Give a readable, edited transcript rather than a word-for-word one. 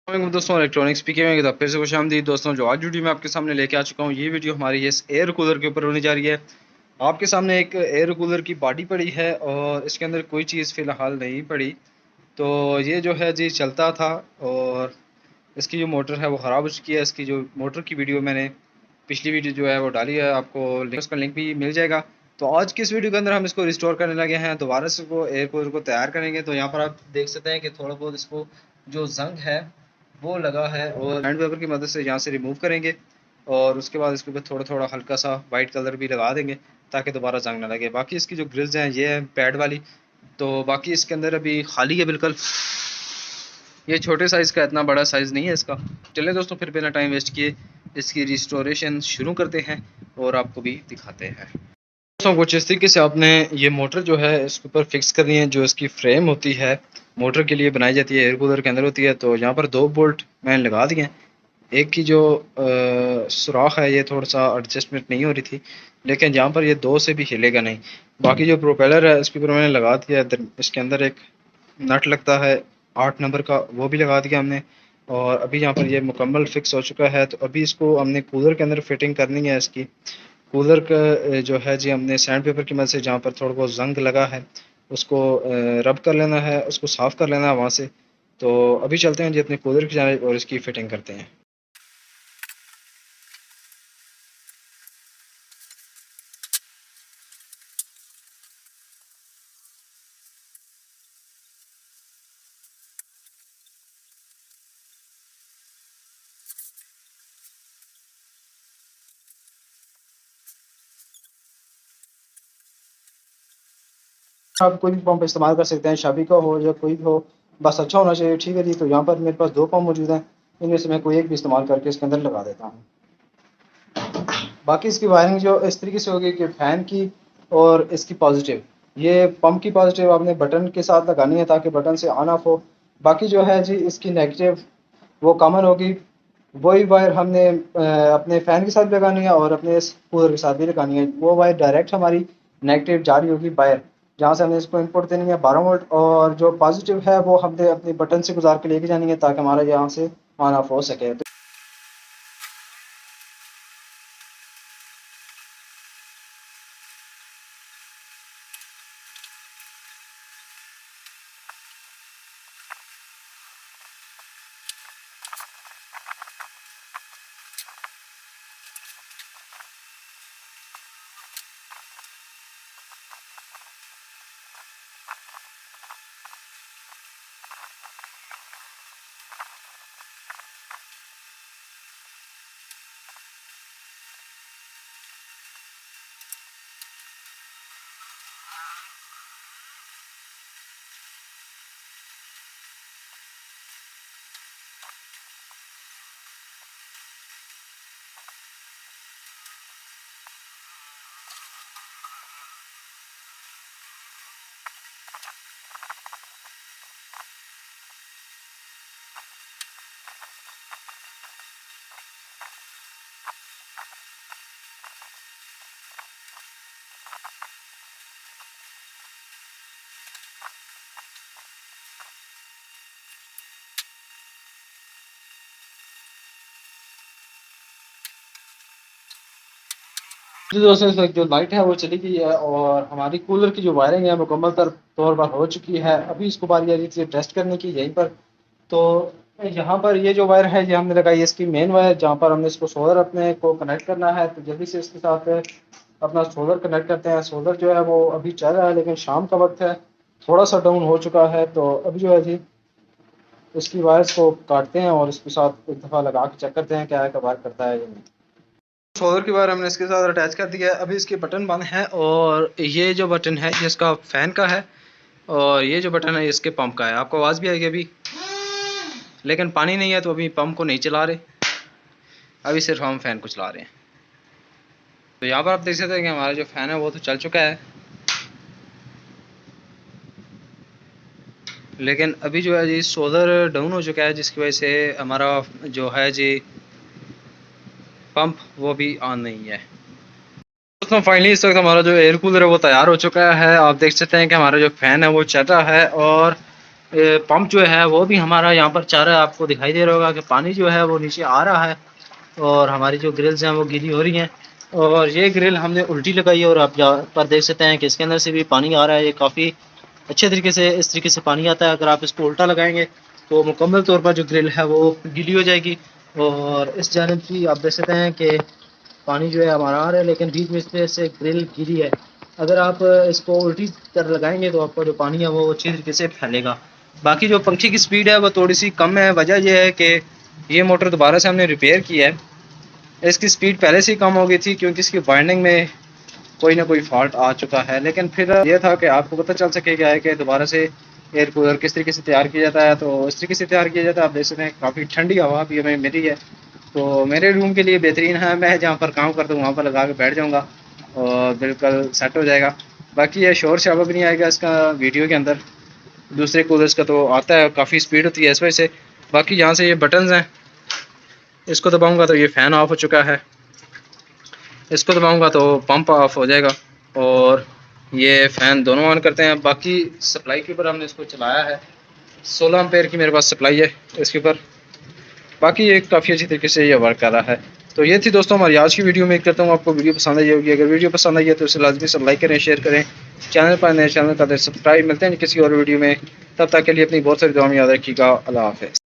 दोस्तों इलेक्ट्रॉनिक्स पीके में तो फिर से खुशामदीद दोस्तों। जो आज वीडियो मैं आपके सामने लेके आ चुका हूँ, ये वीडियो हमारी इस एयर कूलर के ऊपर होने जा रही है। आपके सामने एक एयर कूलर की बॉडी पड़ी है और इसके अंदर कोई चीज़ फ़िलहाल नहीं पड़ी। तो ये जो है जी चलता था और इसकी जो मोटर है वो ख़राब हो चुकी है। इसकी जो मोटर की वीडियो मैंने पिछली वीडियो जो है वो डाली है, आपको उसका लिंक भी मिल जाएगा। तो आज की इस वीडियो के अंदर हम इसको रिस्टोर करने लगे हैं, दोबारा से इसको एयर कूलर को तैयार करेंगे। तो यहाँ पर आप देख सकते हैं कि थोड़ा बहुत इसको जो जंग है वो लगा है और हैंड वेवर की मदद से यहाँ से रिमूव करेंगे और उसके बाद इसके ऊपर थोड़ा थोड़ा हल्का सा वाइट कलर भी लगा देंगे ताकि दोबारा जंग ना लगे। बाकी इसकी जो ग्रिल्स हैं ये है पैड वाली, तो बाकी इसके अंदर अभी खाली है बिल्कुल। ये छोटे साइज़ का, इतना बड़ा साइज़ नहीं है इसका। चलिए दोस्तों, फिर बिना टाइम वेस्ट किए इसकी रिस्टोरेशन शुरू करते हैं और आपको भी दिखाते हैं। दोस्तों कुछ इस तरीके से आपने ये मोटर जो है इसके ऊपर फिक्स करनी है। जो इसकी फ्रेम होती है मोटर के लिए बनाई जाती है, एयर कूलर के अंदर होती है। तो यहाँ पर 2 बोल्ट मैंने लगा दिए हैं। एक की जो सुराख है ये थोड़ा सा एडजस्टमेंट नहीं हो रही थी, लेकिन यहाँ पर ये 2 से भी हिलेगा नहीं। बाकी जो प्रोपेलर है इसके ऊपर मैंने लगा दिया है। इसके अंदर एक नट लगता है 8 नंबर का, वो भी लगा दिया हमने। और अभी यहाँ पर ये मुकम्मल फिक्स हो चुका है। तो अभी इसको हमने कूलर के अंदर फिटिंग करनी है। इसकी कूलर का जो है जी हमने सैंड पेपर की मदद से जहाँ पर थोड़ा बहुत जंग लगा है उसको रब कर लेना है, उसको साफ़ कर लेना है वहाँ से। तो अभी चलते हैं जी अपने कूलर की जानिब और इसकी फ़िटिंग करते हैं। आप कोई भी पंप इस्तेमाल कर सकते हैं, शाबी का हो या कोई भी हो, बस अच्छा होना चाहिए। ठीक है जी। तो यहाँ पर मेरे पास 2 पंप मौजूद हैं, इनमें से मैं कोई एक भी इस्तेमाल करके इसके अंदर लगा देता हूँ। बाकी इसकी वायरिंग जो इस तरीके से होगी कि फ़ैन की और इसकी पॉजिटिव, ये पंप की पॉजिटिव आपने बटन के साथ लगानी है ताकि बटन से ऑन ऑफ हो। बाकी जो है जी इसकी नेगेटिव वो कॉमन होगी। वही वायर हमने अपने फ़ैन के साथ भी लगानी है और अपने इस कूलर के साथ भी लगानी है। वो वायर डायरेक्ट हमारी नेगेटिव जा रही होगी बाहर, जहाँ से हमने इसको इनपुट देनी है 12 वोल्ट, और जो पॉजिटिव है वो हमने अपने बटन से गुजार के लेके जानी है ताकि हमारा यहाँ से ऑन ऑफ हो सके। जी दोस्तों, इस वक्त जो लाइट है वो चली गई है और हमारी कूलर की जो वायरिंग है मुकम्मल तौर पर हो चुकी है। अभी इसको बारी आ रही थी टेस्ट करने की यहीं पर। तो यहाँ पर ये जो वायर है ये हमने लगाई है इसकी मेन वायर, जहाँ पर हमने इसको सोलर अपने को कनेक्ट करना है। तो जल्दी से इसके साथ अपना सोलर कनेक्ट करते हैं। सोलर जो है वो अभी चल रहा है लेकिन शाम का वक्त है, थोड़ा सा डाउन हो चुका है। तो अभी जो है जी इसकी वायर्स को काटते हैं और इसके साथ एक दफ़ा लगा के चेक करते हैं क्या है का वायर करता है या नहीं। सोलर की वायर हमने इसके साथ अटैच कर दिया है। अभी इसके बटन बंद है और ये जो बटन है ये इसका फ़ैन का है और ये जो बटन है इसके पंप का है। आपको आवाज़ भी आएगी अभी, लेकिन पानी नहीं है तो अभी पंप को नहीं चला रहे, अभी सिर्फ हम फ़ैन को चला रहे हैं। तो यहाँ पर आप देख सकते हैं कि हमारा जो फ़ैन है वो तो चल चुका है, लेकिन अभी जो है जी सोलर डाउन हो चुका है जिसकी वजह से हमारा जो है जी पंप वो भी ऑन नहीं है। दोस्तों फाइनली इस वक्त हमारा जो एयर कूलर है वो तैयार हो चुका है। आप देख सकते हैं कि हमारा जो फ़ैन है वो चल रहा है और पंप जो है वो भी हमारा यहाँ पर चाह रहा है। आपको दिखाई दे रहा होगा कि पानी जो है वो नीचे आ रहा है और हमारी जो ग्रिल्स हैं वो गीली हो रही हैं। और ये ग्रिल हमने उल्टी लगाई है और आप यहाँ पर देख सकते हैं कि इसके अंदर से भी पानी आ रहा है। ये काफ़ी अच्छे तरीके से इस तरीके से पानी आता है। अगर आप इसको उल्टा लगाएंगे तो मुकम्मल तौर पर जो ग्रिल है वो गीली हो जाएगी। और इस जानब की आप देख सकते हैं कि पानी जो है हमारा आ रहा है, लेकिन बीच में से ग्रिल गीली है। अगर आप इसको उल्टी तरह लगाएंगे तो आपका जो पानी है वो अच्छी तरीके से फैलेगा। बाकी जो पंखे की स्पीड है वो थोड़ी सी कम है। वजह यह है कि ये मोटर दोबारा से हमने रिपेयर की है। इसकी स्पीड पहले से ही कम हो गई थी क्योंकि इसकी वाइंडिंग में कोई ना कोई फॉल्ट आ चुका है। लेकिन फिर ये था कि आपको पता चल सकेगा है कि दोबारा से एयर कूलर किस तरीके से तैयार किया जाता है। तो इस तरीके से तैयार किया जाता है। आप देख सकते हैं काफ़ी ठंडी हवा भी हमें मिली है, तो मेरे रूम के लिए बेहतरीन है। मैं जहाँ पर काम करता हूँ वहाँ पर लगा के बैठ जाऊँगा और बिल्कुल सेट हो जाएगा। बाकी ये शोर शराबा भी नहीं आएगा इसका वीडियो के अंदर। दूसरे कूलर्स का तो आता है, काफ़ी स्पीड होती है इस वजह से। बाकी यहाँ से ये बटन्स हैं, इसको दबाऊँगा तो ये फ़ैन ऑफ हो चुका है, इसको दबाऊँगा तो पंप ऑफ हो जाएगा और ये फ़ैन दोनों ऑन करते हैं। बाकी सप्लाई के ऊपर हमने इसको चलाया है, 16 एम्पेयर की मेरे पास सप्लाई है इसके ऊपर। बाकी ये काफ़ी अच्छी तरीके से ये वर्क कर रहा है। तो ये थी दोस्तों हमारी आज की वीडियो। उम्मीद करता हूँ आपको वीडियो पसंद आई होगी। अगर वीडियो पसंद आई है तो इसे लाजमी से लाइक करें, शेयर करें। चैनल पर नए चैनल का सब्सक्राइब। मिलते हैं किसी और वीडियो में, तब तक के लिए अपनी बहुत सारी दुआ में याद रखिएगा। अल्लाह हाफ़िज़।